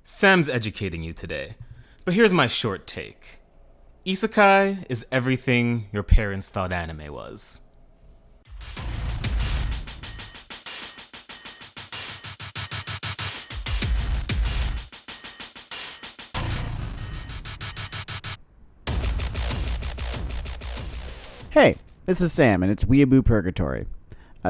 Sam's educating you today, but here's my short take. Isekai is everything your parents thought anime was. Hey, this is Sam, and it's Weeaboo Purgatorio.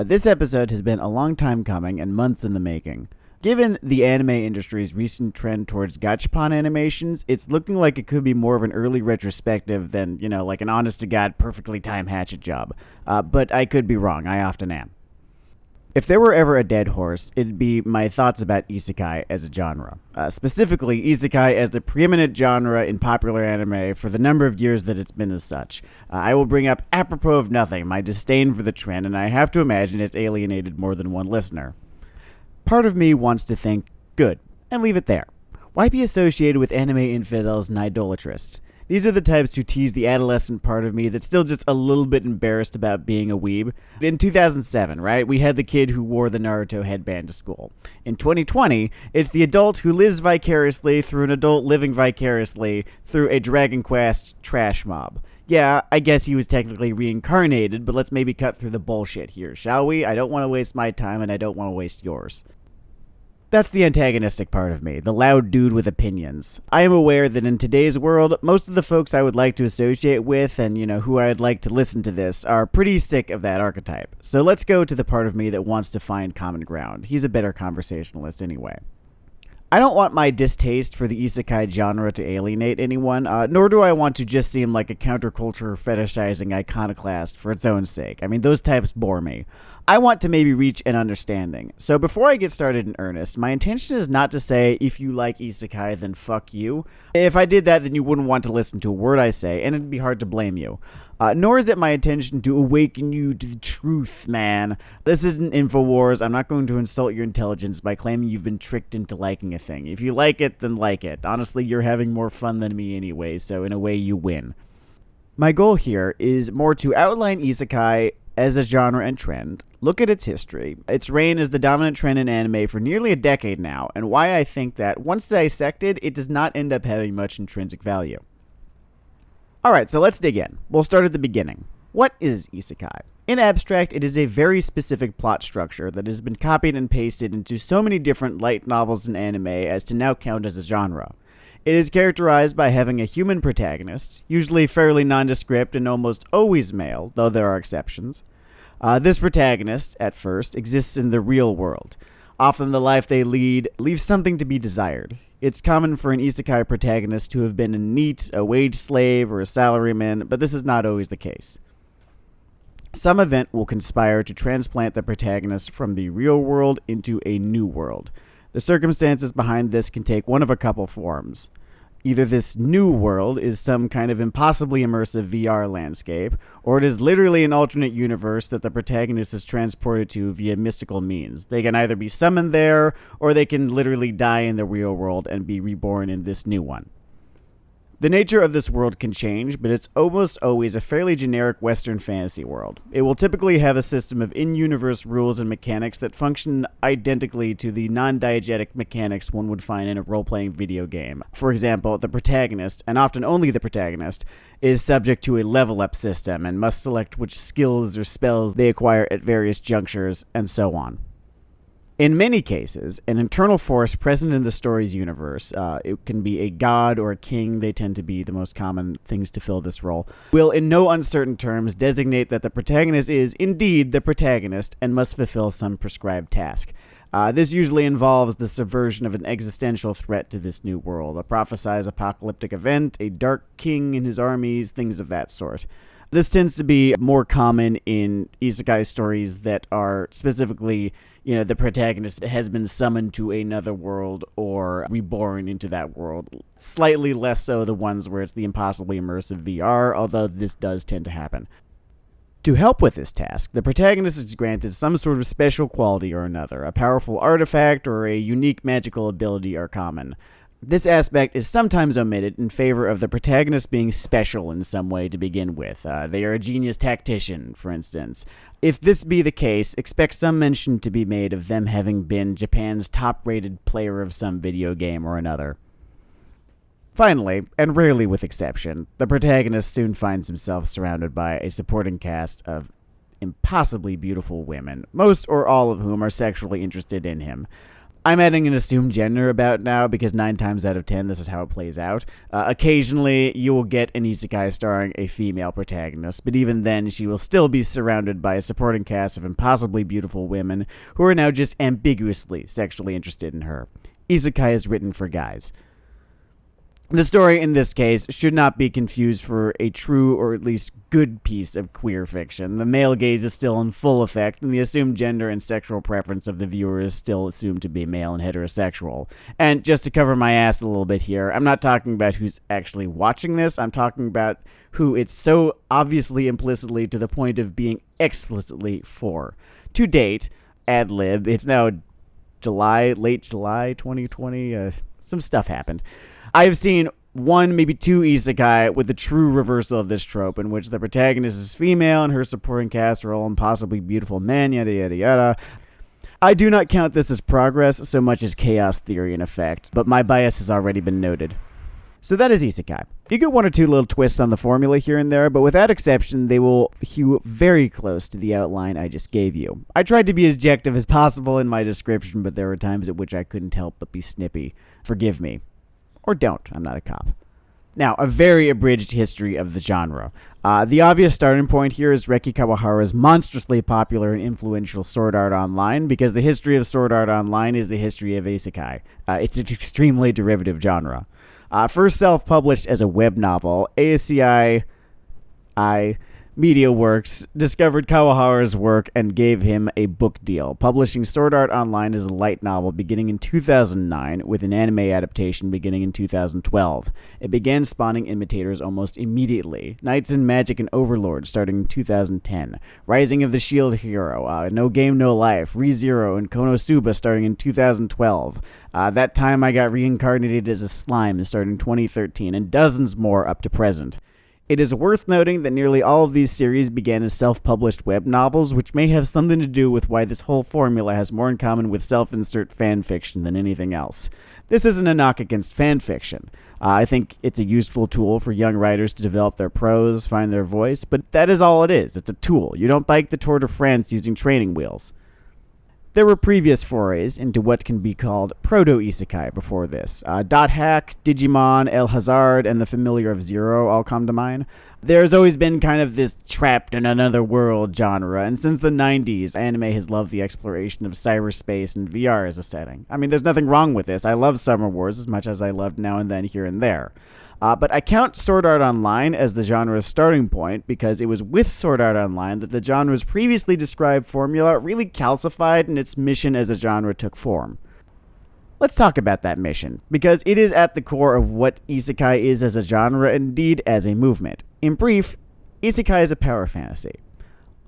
This episode has been a long time coming and months in the making. Given the anime industry's recent trend towards gachapon animations, it's looking like it could be more of an early retrospective than, like an honest-to-God, perfectly timed hatchet job. But I could be wrong, I often am. If there were ever a dead horse, it'd be my thoughts about isekai as a genre. Specifically, isekai as the preeminent genre in popular anime for the number of years that it's been as such. I will bring up, apropos of nothing, my disdain for the trend, and I have to imagine it's alienated more than one listener. Part of me wants to think, good, and leave it there. Why be associated with anime infidels and idolatrists? These are the types who tease the adolescent part of me that's still just a little bit embarrassed about being a weeb. In 2007, right, we had the kid who wore the Naruto headband to school. In 2020, it's the adult who lives vicariously through an adult living vicariously through a Dragon Quest trash mob. Yeah, I guess he was technically reincarnated, but let's maybe cut through the bullshit here, shall we? I don't want to waste my time, and I don't want to waste yours. That's the antagonistic part of me, the loud dude with opinions. I am aware that in today's world, most of the folks I would like to associate with and, who I'd like to listen to this are pretty sick of that archetype. So let's go to the part of me that wants to find common ground. He's a better conversationalist anyway. I don't want my distaste for the isekai genre to alienate anyone, nor do I want to just seem like a counterculture fetishizing iconoclast for its own sake. I mean, those types bore me. I want to maybe reach an understanding. So before I get started in earnest, my intention is not to say, if you like isekai, then fuck you. If I did that, then you wouldn't want to listen to a word I say, and it'd be hard to blame you. Nor is it my intention to awaken you to the truth, man. This isn't InfoWars. I'm not going to insult your intelligence by claiming you've been tricked into liking a thing. If you like it, then like it. Honestly, you're having more fun than me anyway, so in a way, you win. My goal here is more to outline isekai as a genre and trend, look at its history, its reign as the dominant trend in anime for nearly a decade now, and why I think that, once dissected, it does not end up having much intrinsic value. Alright, so let's dig in. We'll start at the beginning. What is isekai? In abstract, it is a very specific plot structure that has been copied and pasted into so many different light novels and anime as to now count as a genre. It is characterized by having a human protagonist, usually fairly nondescript and almost always male, though there are exceptions. This protagonist, at first, exists in the real world. Often the life they lead leaves something to be desired. It's common for an isekai protagonist to have been a NEET, a wage slave, or a salaryman, but this is not always the case. Some event will conspire to transplant the protagonist from the real world into a new world. The circumstances behind this can take one of a couple forms. Either this new world is some kind of impossibly immersive VR landscape, or it is literally an alternate universe that the protagonist is transported to via mystical means. They can either be summoned there, or they can literally die in the real world and be reborn in this new one. The nature of this world can change, but it's almost always a fairly generic Western fantasy world. It will typically have a system of in-universe rules and mechanics that function identically to the non-diegetic mechanics one would find in a role-playing video game. For example, the protagonist, and often only the protagonist, is subject to a level-up system and must select which skills or spells they acquire at various junctures, and so on. In many cases, an internal force present in the story's universe, it can be a god or a king, they tend to be the most common things to fill this role, will in no uncertain terms designate that the protagonist is indeed the protagonist and must fulfill some prescribed task. This usually involves the subversion of an existential threat to this new world, a prophesized apocalyptic event, a dark king and his armies, things of that sort. This tends to be more common in isekai stories that are specifically, the protagonist has been summoned to another world or reborn into that world. Slightly less so the ones where it's the impossibly immersive VR, although this does tend to happen. To help with this task, the protagonist is granted some sort of special quality or another. A powerful artifact or a unique magical ability are common. This aspect is sometimes omitted in favor of the protagonist being special in some way to begin with. They are a genius tactician, for instance. If this be the case, expect some mention to be made of them having been Japan's top-rated player of some video game or another. Finally, and rarely with exception, the protagonist soon finds himself surrounded by a supporting cast of impossibly beautiful women, most or all of whom are sexually interested in him. I'm adding an assumed gender about now because 9 times out of 10 this is how it plays out. Occasionally you will get an isekai starring a female protagonist, but even then she will still be surrounded by a supporting cast of impossibly beautiful women who are now just ambiguously sexually interested in her. Isekai is written for guys. The story in this case should not be confused for a true or at least good piece of queer fiction. The male gaze is still in full effect, and the assumed gender and sexual preference of the viewer is still assumed to be male and heterosexual. And just to cover my ass a little bit here, I'm not talking about who's actually watching this, I'm talking about who it's so obviously implicitly to the point of being explicitly for. To date, ad lib, it's now late July 2020, some stuff happened. I have seen 1, maybe 2 isekai with the true reversal of this trope, in which the protagonist is female and her supporting cast are all impossibly beautiful men, yada yada yada. I do not count this as progress so much as chaos theory in effect, but my bias has already been noted. So that is isekai. You get 1 or 2 little twists on the formula here and there, but without exception, they will hew very close to the outline I just gave you. I tried to be as objective as possible in my description, but there were times at which I couldn't help but be snippy. Forgive me. Or don't. I'm not a cop. Now, a very abridged history of the genre. The obvious starting point here is Reki Kawahara's monstrously popular and influential Sword Art Online, because the history of Sword Art Online is the history of isekai. It's an extremely derivative genre. First self-published as a web novel, ASCI Media Works discovered Kawahara's work and gave him a book deal, publishing Sword Art Online as a light novel beginning in 2009, with an anime adaptation beginning in 2012. It began spawning imitators almost immediately. Knights in Magic and Overlord starting in 2010, Rising of the Shield Hero, No Game No Life, ReZero, and Konosuba starting in 2012. That time I got reincarnated as a slime starting 2013, and dozens more up to present. It is worth noting that nearly all of these series began as self-published web novels, which may have something to do with why this whole formula has more in common with self-insert fanfiction than anything else. This isn't a knock against fanfiction. I think it's a useful tool for young writers to develop their prose, find their voice, but that is all it is. It's a tool. You don't bike the Tour de France using training wheels. There were previous forays into what can be called proto-isekai before this. Dot Hack, Digimon, El Hazard, and the familiar of Zero all come to mind. There's always been kind of this trapped in another world genre, and since the 90s, anime has loved the exploration of cyberspace and VR as a setting. I mean, there's nothing wrong with this. I love Summer Wars as much as I loved Now and Then here and there. But I count Sword Art Online as the genre's starting point because it was with Sword Art Online that the genre's previously described formula really calcified and its mission as a genre took form. Let's talk about that mission, because it is at the core of what isekai is as a genre and indeed as a movement. In brief, isekai is a power fantasy.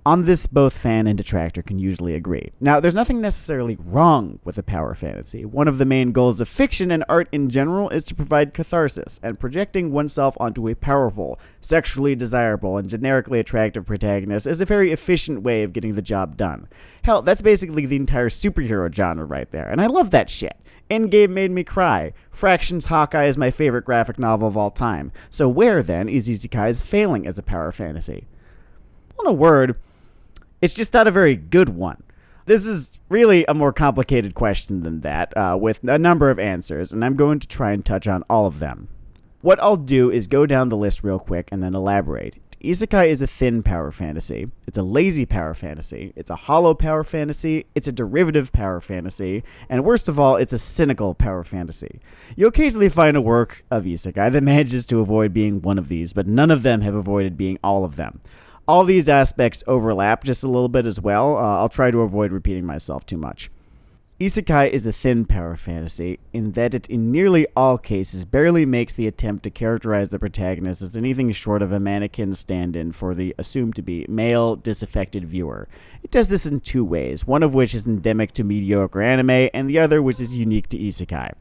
On this, both fan and detractor can usually agree. Now, there's nothing necessarily wrong with a power fantasy. One of the main goals of fiction and art in general is to provide catharsis, and projecting oneself onto a powerful, sexually desirable, and generically attractive protagonist is a very efficient way of getting the job done. Hell, that's basically the entire superhero genre right there, and I love that shit. Endgame made me cry. Fraction's Hawkeye is my favorite graphic novel of all time. So where, then, is isekai's failing as a power fantasy? Well, in a word, it's just not a very good one. This is really a more complicated question than that, with a number of answers, and I'm going to try and touch on all of them. What I'll do is go down the list real quick and then elaborate. Isekai is a thin power fantasy, it's a lazy power fantasy, it's a hollow power fantasy, it's a derivative power fantasy, and worst of all, it's a cynical power fantasy. You'll occasionally find a work of isekai that manages to avoid being one of these, but none of them have avoided being all of them. All these aspects overlap just a little bit as well. I'll try to avoid repeating myself too much. Isekai is a thin power fantasy in that it, in nearly all cases, barely makes the attempt to characterize the protagonist as anything short of a mannequin stand-in for the assumed-to-be male, disaffected viewer. It does this in 2 ways, one of which is endemic to mediocre anime, and the other which is unique to isekai.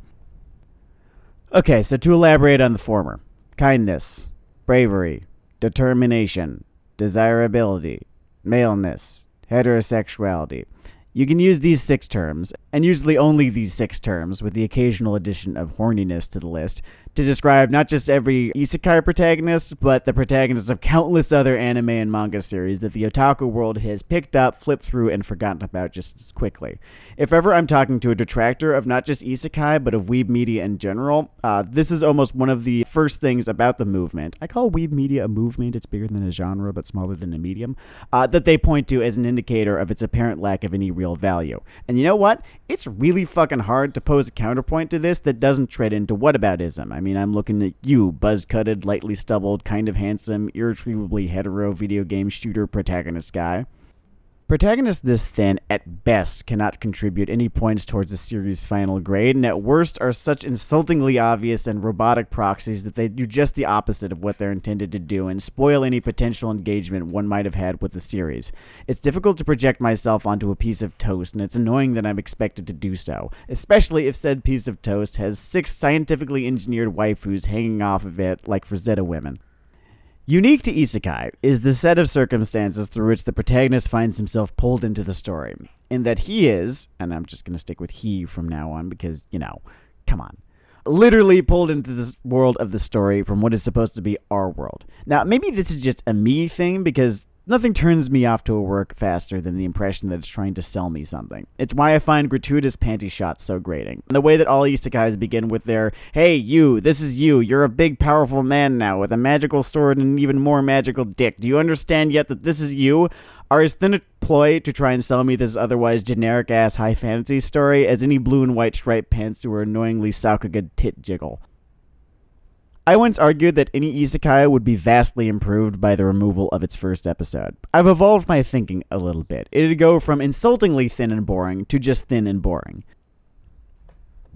Okay, so to elaborate on the former: kindness, bravery, determination, desirability, maleness, heterosexuality. You can use these 6 terms, and usually only these 6 terms, with the occasional addition of horniness to the list, to describe not just every isekai protagonist, but the protagonists of countless other anime and manga series that the otaku world has picked up, flipped through, and forgotten about just as quickly. If ever I'm talking to a detractor of not just isekai, but of weeb media in general, this is almost one of the first things about the movement. I call weeb media a movement. It's bigger than a genre, but smaller than a medium, that they point to as an indicator of its apparent lack of any real value. And you know what? It's really fucking hard to pose a counterpoint to this that doesn't tread into whataboutism. I mean, I'm looking at you, buzz-cutted, lightly stubbled, kind of handsome, irretrievably hetero video game shooter protagonist guy. Protagonists this thin, at best, cannot contribute any points towards the series' final grade, and at worst are such insultingly obvious and robotic proxies that they do just the opposite of what they're intended to do and spoil any potential engagement one might have had with the series. It's difficult to project myself onto a piece of toast, and it's annoying that I'm expected to do so, especially if said piece of toast has 6 scientifically engineered waifus hanging off of it like Rosetta women. Unique to isekai is the set of circumstances through which the protagonist finds himself pulled into the story, in that he is, and I'm just going to stick with he from now on because, come on, literally pulled into this world of the story from what is supposed to be our world. Now, maybe this is just a me thing because nothing turns me off to a work faster than the impression that it's trying to sell me something. It's why I find gratuitous panty shots so grating. The way that all isekais begin with their, hey, you, this is you, you're a big powerful man now with a magical sword and an even more magical dick. Do you understand yet that this is you? Are as thin a ploy to try and sell me this otherwise generic-ass high fantasy story as any blue and white striped pants to her annoyingly Sakuga tit jiggle. I once argued that any isekai would be vastly improved by the removal of its first episode. I've evolved my thinking a little bit. It'd go from insultingly thin and boring to just thin and boring.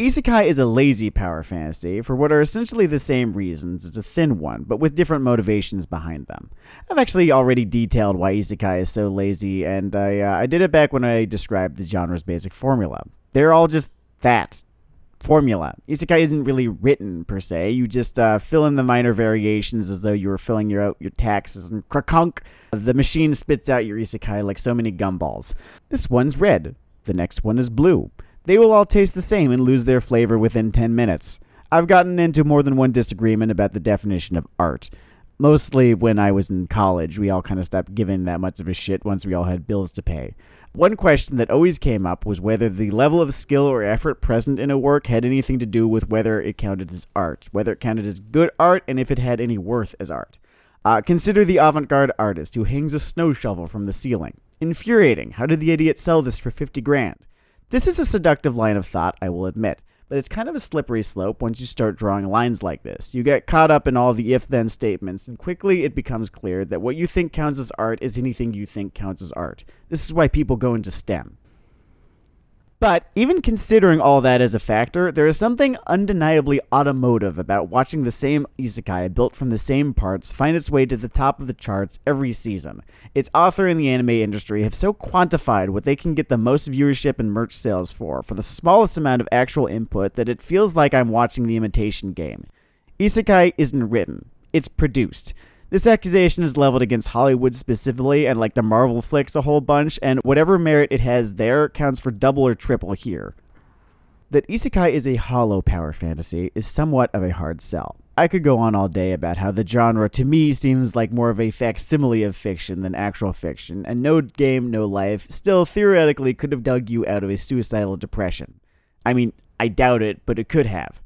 Isekai is a lazy power fantasy for what are essentially the same reasons as a thin one, but with different motivations behind them. I've actually already detailed why isekai is so lazy, and I did it back when I described the genre's basic formula. They're all just that. Formula. Isekai isn't really written, per se. You just fill in the minor variations as though you were filling out your taxes, and crakunk, the machine spits out your isekai like so many gumballs. This one's red. The next one is blue. They will all taste the same and lose their flavor within 10 minutes. I've gotten into more than one disagreement about the definition of art. Mostly when I was in college, we all kind of stopped giving that much of a shit once we all had bills to pay. One question that always came up was whether the level of skill or effort present in a work had anything to do with whether it counted as art, whether it counted as good art, and if it had any worth as art. Consider the avant-garde artist who hangs a snow shovel from the ceiling. Infuriating. How did the idiot sell this for 50 grand? This is a seductive line of thought, I will admit, but it's kind of a slippery slope once you start drawing lines like this. You get caught up in all the if-then statements, and quickly it becomes clear that what you think counts as art is anything you think counts as art. This is why people go into STEM. But even considering all that as a factor, there is something undeniably automotive about watching the same isekai built from the same parts find its way to the top of the charts every season. Its author and the anime industry have so quantified what they can get the most viewership and merch sales for the smallest amount of actual input that it feels like I'm watching the Imitation Game. Isekai isn't written. It's produced. This accusation is leveled against Hollywood specifically and like the Marvel flicks a whole bunch, and whatever merit it has there counts for double or triple here. That isekai is a hollow power fantasy is somewhat of a hard sell. I could go on all day about how the genre to me seems like more of a facsimile of fiction than actual fiction, and no game, no life still theoretically could have dug you out of a suicidal depression. I mean, I doubt it, but it could have.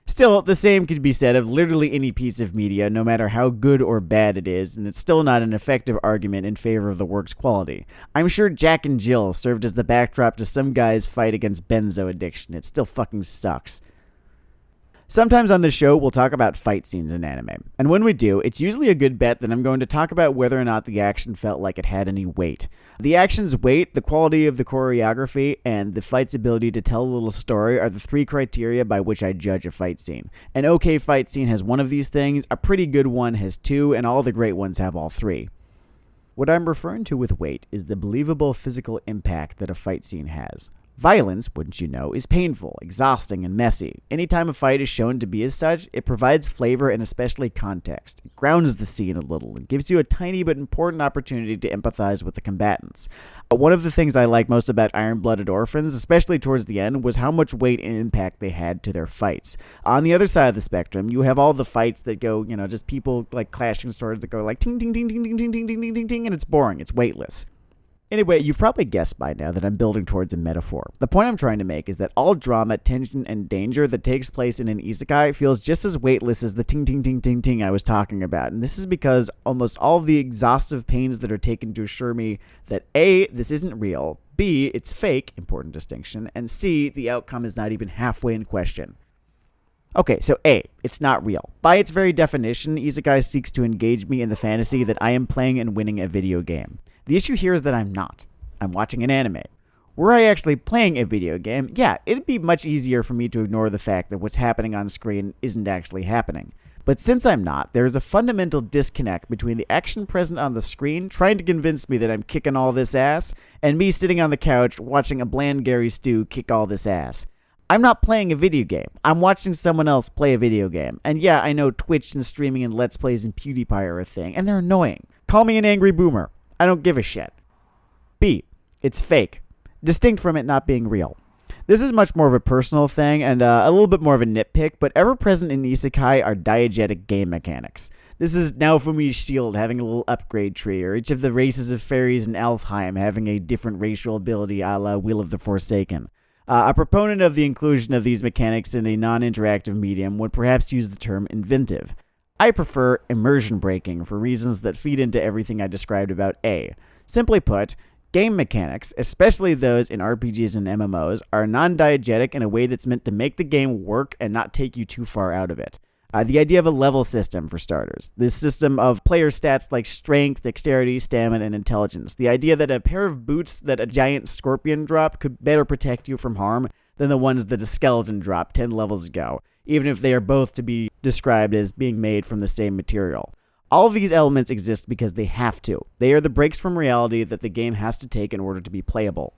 Still, the same could be said of literally any piece of media, no matter how good or bad it is, and it's still not an effective argument in favor of the work's quality. I'm sure Jack and Jill served as the backdrop to some guy's fight against benzo addiction. It still fucking sucks. Sometimes on this show, we'll talk about fight scenes in anime, and when we do, it's usually a good bet that I'm going to talk about whether or not the action felt like it had any weight. The action's weight, the quality of the choreography, and the fight's ability to tell a little story are the 3 criteria by which I judge a fight scene. An okay fight scene has one of these things, a pretty good one has 2, and all the great ones have all 3. What I'm referring to with weight is the believable physical impact that a fight scene has. Violence, wouldn't you know, is painful, exhausting, and messy. Anytime a fight is shown to be as such, it provides flavor and especially context. It grounds the scene a little and gives you a tiny but important opportunity to empathize with the combatants. One of the things I like most about Iron-Blooded Orphans, especially towards the end, was how much weight and impact they had to their fights. On the other side of the spectrum, you have all the fights that go, just people like clashing swords that go like ting ting ting ting ting ting ting ting ting ting ting, and it's boring, it's weightless. Anyway, you've probably guessed by now that I'm building towards a metaphor. The point I'm trying to make is that all drama, tension, and danger that takes place in an isekai feels just as weightless as the ting ting ting ting ting I was talking about. And this is because almost all of the exhaustive pains that are taken to assure me that A, this isn't real, B, it's fake, important distinction, and C, the outcome is not even halfway in question. Okay, so A, it's not real. By its very definition, isekai seeks to engage me in the fantasy that I am playing and winning a video game. The issue here is that I'm not. I'm watching an anime. Were I actually playing a video game, yeah, it'd be much easier for me to ignore the fact that what's happening on screen isn't actually happening. But since I'm not, there is a fundamental disconnect between the action present on the screen trying to convince me that I'm kicking all this ass, and me sitting on the couch watching a bland Gary Stu kick all this ass. I'm not playing a video game. I'm watching someone else play a video game. And yeah, I know Twitch and streaming and Let's Plays and PewDiePie are a thing, and they're annoying. Call me an angry boomer. I don't give a shit. B, it's fake. Distinct from it not being real. This is much more of a personal thing and a little bit more of a nitpick, but ever present in isekai are diegetic game mechanics. This is Naofumi's shield having a little upgrade tree, or each of the races of fairies in Alfheim having a different racial ability a la Wheel of the Forsaken. A proponent of the inclusion of these mechanics in a non-interactive medium would perhaps use the term inventive. I prefer immersion breaking for reasons that feed into everything I described about A. Simply put, game mechanics, especially those in RPGs and MMOs, are non-diegetic in a way that's meant to make the game work and not take you too far out of it. The idea of a level system, for starters. This system of player stats like strength, dexterity, stamina, and intelligence. The idea that a pair of boots that a giant scorpion dropped could better protect you from harm than the ones that a skeleton dropped 10 levels ago, even if they are both to be described as being made from the same material. All of these elements exist because they have to. They are the breaks from reality that the game has to take in order to be playable.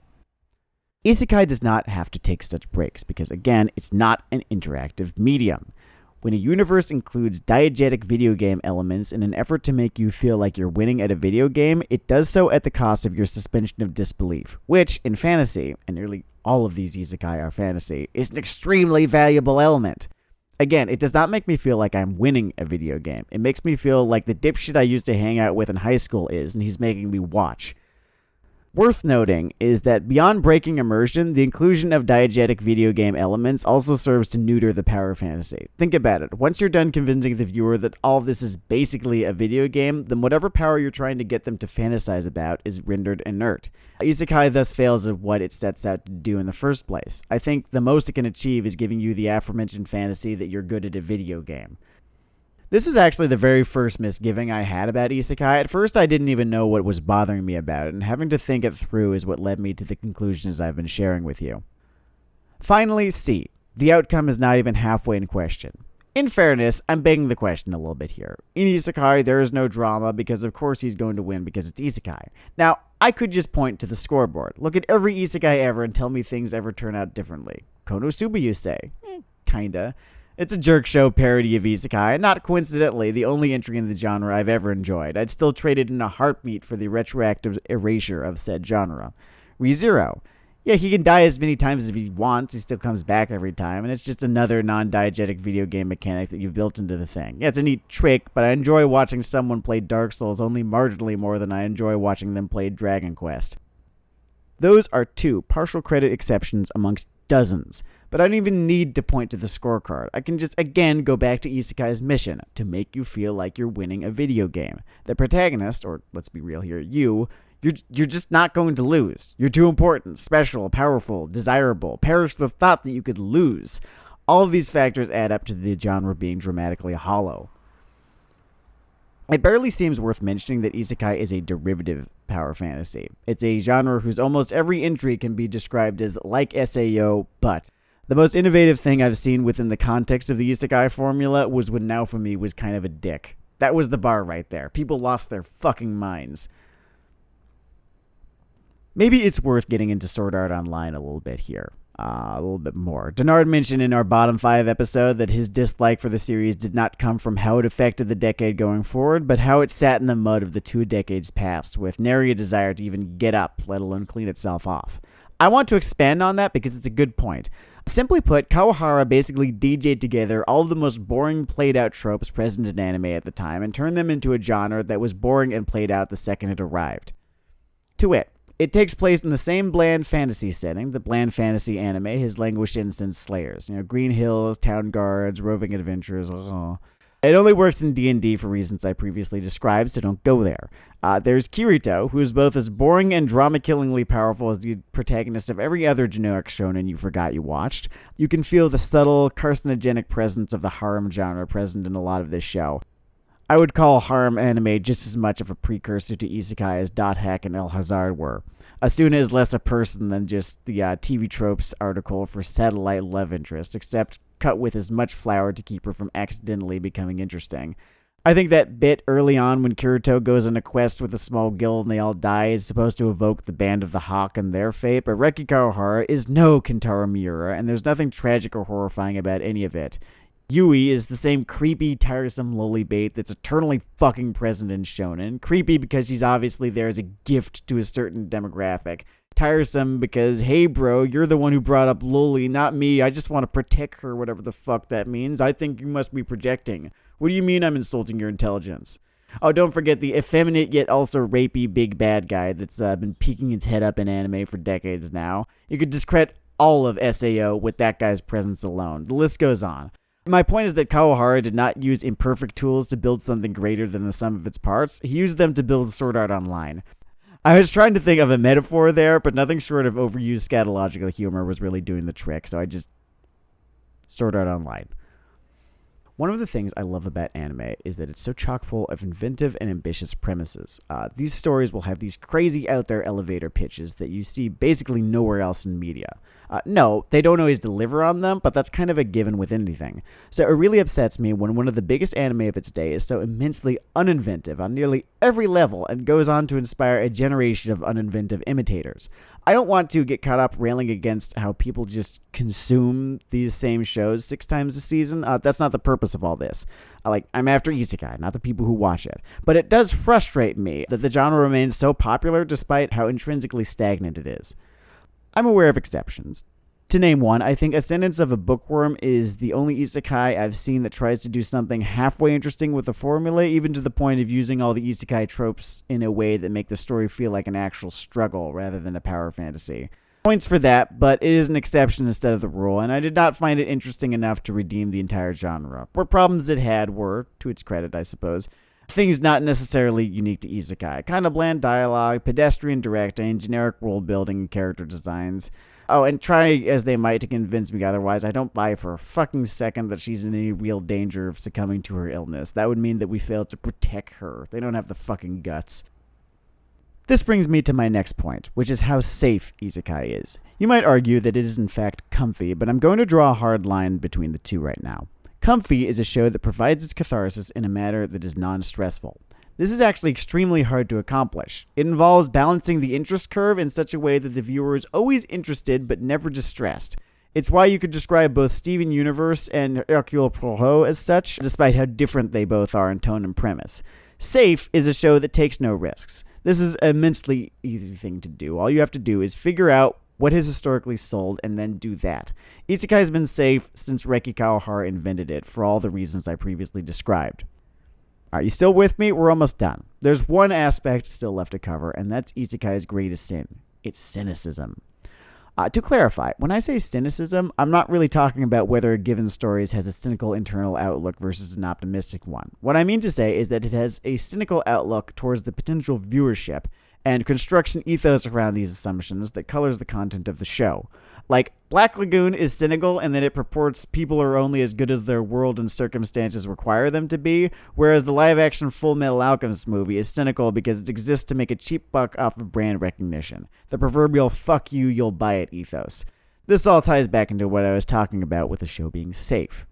Isekai does not have to take such breaks because, again, it's not an interactive medium. When a universe includes diegetic video game elements in an effort to make you feel like you're winning at a video game, it does so at the cost of your suspension of disbelief, which, in fantasy, and nearly all of these isekai are fantasy, is an extremely valuable element. Again, it does not make me feel like I'm winning a video game. It makes me feel like the dipshit I used to hang out with in high school is, and he's making me watch. Worth noting is that beyond breaking immersion, the inclusion of diegetic video game elements also serves to neuter the power fantasy. Think about it. Once you're done convincing the viewer that all of this is basically a video game, then whatever power you're trying to get them to fantasize about is rendered inert. Isekai thus fails at what it sets out to do in the first place. I think the most it can achieve is giving you the aforementioned fantasy that you're good at a video game. This was actually the very first misgiving I had about isekai. At first, I didn't even know what was bothering me about it, and having to think it through is what led me to the conclusions I've been sharing with you. Finally, C. The outcome is not even halfway in question. In fairness, I'm begging the question a little bit here. In isekai, there is no drama because of course he's going to win because it's isekai. Now, I could just point to the scoreboard, look at every isekai ever and tell me things ever turn out differently. Konosuba, you say? Kinda. It's a jerk show parody of isekai, and not coincidentally, the only entry in the genre I've ever enjoyed. I'd still trade it in a heartbeat for the retroactive erasure of said genre. ReZero. Yeah, he can die as many times as he wants, he still comes back every time, and it's just another non-diegetic video game mechanic that you've built into the thing. Yeah, it's a neat trick, but I enjoy watching someone play Dark Souls only marginally more than I enjoy watching them play Dragon Quest. Those are two partial credit exceptions amongst dozens. But I don't even need to point to the scorecard. I can just, again, go back to isekai's mission, to make you feel like you're winning a video game. The protagonist, or let's be real here, you're just not going to lose. You're too important, special, powerful, desirable. Perish the thought that you could lose. All of these factors add up to the genre being dramatically hollow. It barely seems worth mentioning that isekai is a derivative power fantasy. It's a genre whose almost every entry can be described as like SAO, but the most innovative thing I've seen within the context of the isekai formula was when Naofumi was kind of a dick. That was the bar right there. People lost their fucking minds. Maybe it's worth getting into Sword Art Online a little bit here. A little bit more. Dennard mentioned in our bottom 5 episode that his dislike for the series did not come from how it affected the decade going forward, but how it sat in the mud of the 2 decades past, with nary a desire to even get up, let alone clean itself off. I want to expand on that because it's a good point. Simply put, Kawahara basically DJ'd together all of the most boring, played-out tropes present in anime at the time and turned them into a genre that was boring and played out the second it arrived. To wit, it takes place in the same bland fantasy setting, the bland fantasy anime has languished in since Slayers. Green Hills, Town Guards, roving adventurers. It only works in D&D for reasons I previously described, so don't go there. There's Kirito, who is both as boring and drama-killingly powerful as the protagonist of every other generic shonen you forgot you watched. You can feel the subtle, carcinogenic presence of the harem genre present in a lot of this show. I would call harem anime just as much of a precursor to Isekai as Dot Hack and El Hazard were. Asuna is less a person than just the TV tropes article for satellite love interest, except cut with as much flour to keep her from accidentally becoming interesting. I think that bit early on when Kirito goes on a quest with a small guild and they all die is supposed to evoke the Band of the Hawk and their fate, but Reki Kawahara is no Kentaro Miura, and there's nothing tragic or horrifying about any of it. Yui is the same creepy, tiresome loli bait that's eternally fucking present in shonen. Creepy because she's obviously there as a gift to a certain demographic. Tiresome because, hey bro, you're the one who brought up loli, not me. I just want to protect her, whatever the fuck that means. I think you must be projecting. What do you mean I'm insulting your intelligence? Oh, don't forget the effeminate yet also rapey big bad guy that's been peeking his head up in anime for decades now. You could discredit all of SAO with that guy's presence alone. The list goes on. My point is that Kawahara did not use imperfect tools to build something greater than the sum of its parts. He used them to build Sword Art Online. I was trying to think of a metaphor there, but nothing short of overused scatological humor was really doing the trick, so I just... Sword Art Online. One of the things I love about anime is that it's so chock full of inventive and ambitious premises. These stories will have these crazy out there elevator pitches that you see basically nowhere else in media. No, they don't always deliver on them, but that's kind of a given with anything. So it really upsets me when one of the biggest anime of its day is so immensely uninventive on nearly every level and goes on to inspire a generation of uninventive imitators. I don't want to get caught up railing against how people just consume these same shows 6 times a season. That's not the purpose of all this. I'm after Isekai, not the people who watch it. But it does frustrate me that the genre remains so popular despite how intrinsically stagnant it is. I'm aware of exceptions. To name one, I think Ascendance of a Bookworm is the only isekai I've seen that tries to do something halfway interesting with the formula, even to the point of using all the isekai tropes in a way that make the story feel like an actual struggle rather than a power fantasy. Points for that, but it is an exception instead of the rule, and I did not find it interesting enough to redeem the entire genre. What problems it had were, to its credit I suppose, things not necessarily unique to isekai. Kind of bland dialogue, pedestrian directing, generic world building, and character designs. Oh, and try as they might to convince me otherwise, I don't buy for a fucking second that she's in any real danger of succumbing to her illness. That would mean that we failed to protect her. They don't have the fucking guts. This brings me to my next point, which is how safe isekai is. You might argue that it is in fact comfy, but I'm going to draw a hard line between the two right now. Comfy is a show that provides its catharsis in a manner that is non-stressful. This is actually extremely hard to accomplish. It involves balancing the interest curve in such a way that the viewer is always interested but never distressed. It's why you could describe both Steven Universe and Hercule Poirot as such, despite how different they both are in tone and premise. Safe is a show that takes no risks. This is an immensely easy thing to do. All you have to do is figure out what has historically sold and then do that. Isekai has been safe since Reki Kawahara invented it, for all the reasons I previously described. Are you still with me? We're almost done. There's one aspect still left to cover, and that's Isekai's greatest sin. It's cynicism. To clarify, when I say cynicism, I'm not really talking about whether a given story has a cynical internal outlook versus an optimistic one. What I mean to say is that it has a cynical outlook towards the potential viewership and construction ethos around these assumptions that colors the content of the show. Like, Black Lagoon is cynical in that it purports people are only as good as their world and circumstances require them to be, whereas the live-action Full Metal Alchemist movie is cynical because it exists to make a cheap buck off of brand recognition. The proverbial fuck you, you'll buy it ethos. This all ties back into what I was talking about with the show being safe.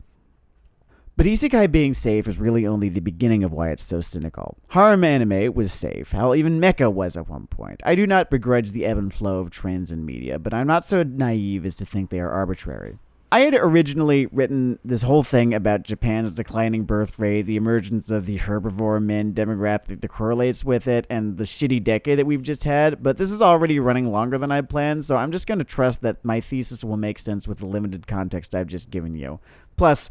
But isekai being safe is really only the beginning of why it's so cynical. Harem anime was safe, hell, even mecha was at one point. I do not begrudge the ebb and flow of trends in media, but I'm not so naive as to think they are arbitrary. I had originally written this whole thing about Japan's declining birth rate, the emergence of the herbivore men demographic that correlates with it, and the shitty decade that we've just had, but this is already running longer than I planned, so I'm just going to trust that my thesis will make sense with the limited context I've just given you. Plus,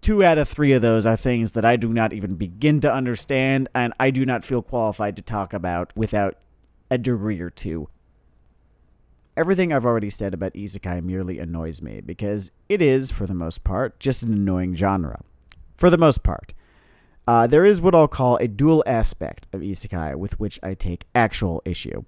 2 out of 3 of those are things that I do not even begin to understand, and I do not feel qualified to talk about without a degree or two. Everything I've already said about isekai merely annoys me, because it is, for the most part, just an annoying genre. For the most part. There is what I'll call a dual aspect of isekai with which I take actual issue.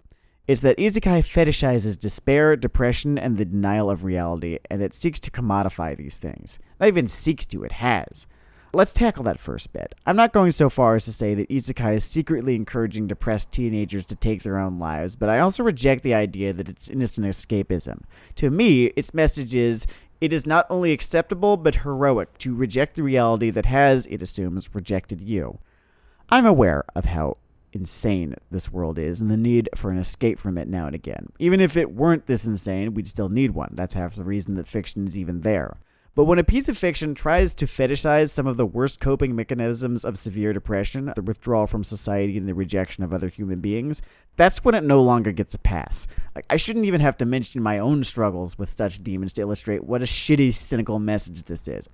It's that isekai fetishizes despair, depression, and the denial of reality, and it seeks to commodify these things. Not even seeks to, it has. Let's tackle that first bit. I'm not going so far as to say that isekai is secretly encouraging depressed teenagers to take their own lives, but I also reject the idea that it's innocent escapism. To me, its message is, it is not only acceptable, but heroic to reject the reality that has, it assumes, rejected you. I'm aware of how insane this world is and the need for an escape from it now and again. Even if it weren't this insane, we'd still need one. That's half the reason that fiction is even there. But when a piece of fiction tries to fetishize some of the worst coping mechanisms of severe depression, the withdrawal from society and the rejection of other human beings, that's when it no longer gets a pass. I shouldn't even have to mention my own struggles with such demons to illustrate what a shitty, cynical message this is.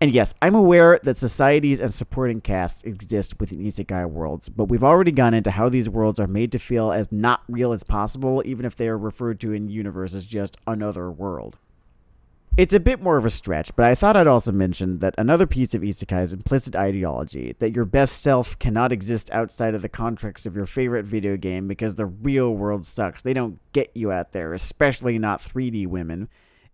And yes, I'm aware that societies and supporting casts exist within isekai worlds, but we've already gone into how these worlds are made to feel as not real as possible, even if they are referred to in universe as just another world. It's a bit more of a stretch, but I thought I'd also mention that another piece of isekai's implicit ideology, that your best self cannot exist outside of the context of your favorite video game because the real world sucks. They don't get you out there, especially not 3D women,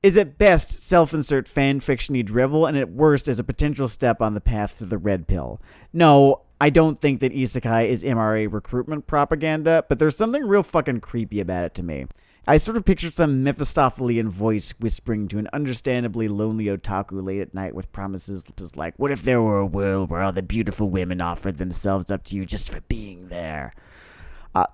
is at best self-insert fan-fiction-y drivel, and at worst is a potential step on the path to the red pill. No, I don't think that isekai is MRA recruitment propaganda, but there's something real fucking creepy about it to me. I sort of pictured some Mephistophelian voice whispering to an understandably lonely otaku late at night with promises like, what if there were a world where all the beautiful women offered themselves up to you just for being there?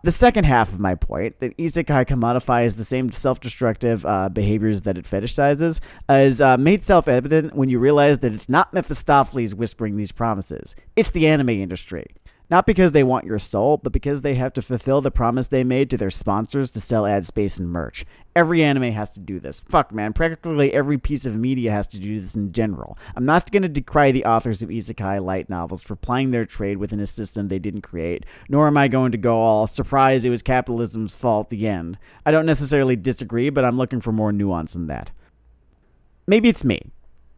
The second half of my point, that isekai commodifies the same self-destructive behaviors that it fetishizes, is made self-evident when you realize that it's not Mephistopheles whispering these promises. It's the anime industry. Not because they want your soul, but because they have to fulfill the promise they made to their sponsors to sell ad space and merch. Every anime has to do this. Fuck, man. Practically every piece of media has to do this in general. I'm not going to decry the authors of isekai light novels for plying their trade within a system they didn't create, nor am I going to go all, surprise, it was capitalism's fault, the end. I don't necessarily disagree, but I'm looking for more nuance than that. Maybe it's me.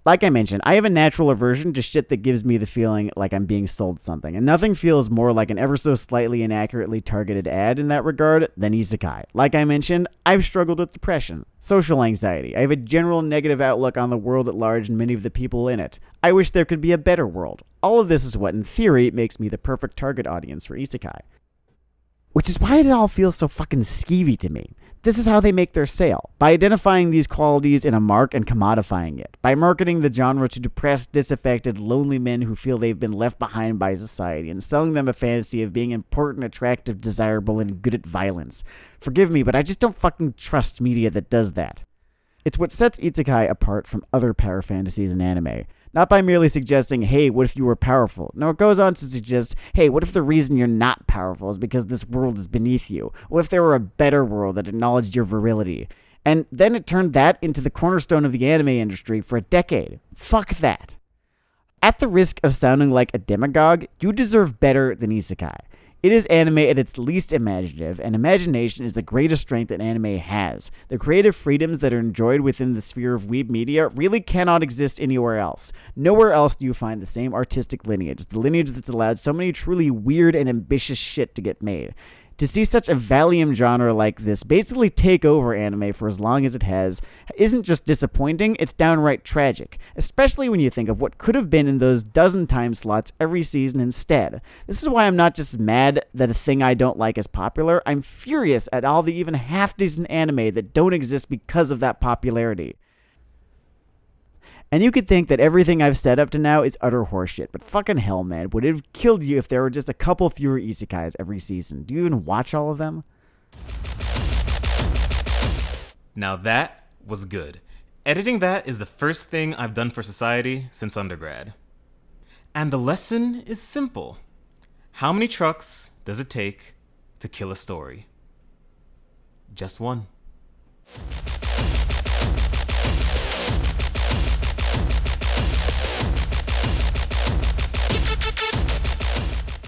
Like I mentioned, I have a natural aversion to shit that gives me the feeling like I'm being sold something, and nothing feels more like an ever so slightly inaccurately targeted ad in that regard than isekai. Like I mentioned, I've struggled with depression, social anxiety. I have a general negative outlook on the world at large and many of the people in it. I wish there could be a better world. All of this is what, in theory, makes me the perfect target audience for isekai. Which is why it all feels so fucking skeevy to me. This is how they make their sale, by identifying these qualities in a mark and commodifying it, by marketing the genre to depressed, disaffected, lonely men who feel they've been left behind by society, and selling them a fantasy of being important, attractive, desirable, and good at violence. Forgive me, but I just don't fucking trust media that does that. It's what sets isekai apart from other power fantasies in anime. Not by merely suggesting, hey, what if you were powerful? No, it goes on to suggest, hey, what if the reason you're not powerful is because this world is beneath you? What if there were a better world that acknowledged your virility? And then it turned that into the cornerstone of the anime industry for a decade. Fuck that. At the risk of sounding like a demagogue, you deserve better than isekai. It is anime at its least imaginative, and imagination is the greatest strength that anime has. The creative freedoms that are enjoyed within the sphere of weeb media really cannot exist anywhere else. Nowhere else do you find the same artistic lineage, the lineage that's allowed so many truly weird and ambitious shit to get made. To see such a Valium genre like this basically take over anime for as long as it has isn't just disappointing, it's downright tragic, especially when you think of what could have been in those dozen time slots every season instead. This is why I'm not just mad that a thing I don't like is popular, I'm furious at all the even half-decent anime that don't exist because of that popularity. And you could think that everything I've said up to now is utter horseshit, but fucking hell, man, would it have killed you if there were just a couple fewer isekais every season? Do you even watch all of them? Now that was good. Editing that is the first thing I've done for society since undergrad. And the lesson is simple. How many trucks does it take to kill a story? Just one.